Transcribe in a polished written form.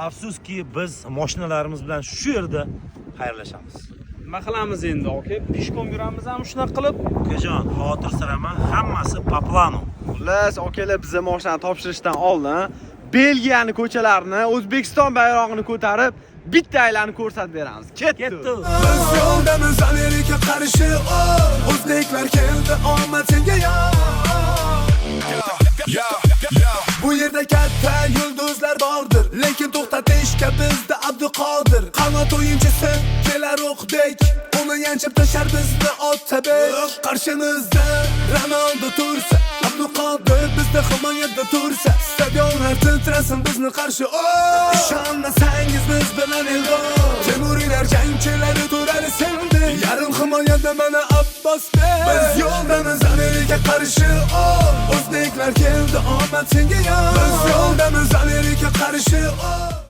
Afsuski biz mashinalarimiz bilan shu yerda xayrlashamiz. Nima qilamiz endi, aka? Pishkom yuramiz ham shunaqa qilib. Ukajon, xotirsiraman, hammasi po planu. Xullas, akalar bizga mashinani topshirishdan oldin Belgiyani ko'chalarini, O'zbekiston bayrog'ini ko'tarib, bitta aylanib ko'rsatib beramiz. Ketdi. Biz yo'ldamiz Amerika qarshi, o'zbeklar keldi omad senga Bu yerda katta yulduzlar bordir, lekin to'xtatishga bizda Abduqodir. Qanot o'yinchisi kelar o'qdek, uni yanchib tashar bizni Otabek. Qarshimizda Ronaldo tursa, Abduqodir bizda himoyada tursa, stadionlar titrasin bizni qarshi. Ishonmasangiz biz bilan Eldor, Temuriylar jangchilari turadi senda. Yarim himoyada mana Abbos bek. Biz yo'ldamiz Amerika qarshi, o'zbeklar keldi omad senga Biz yo'ldamiz Amerika qarshi,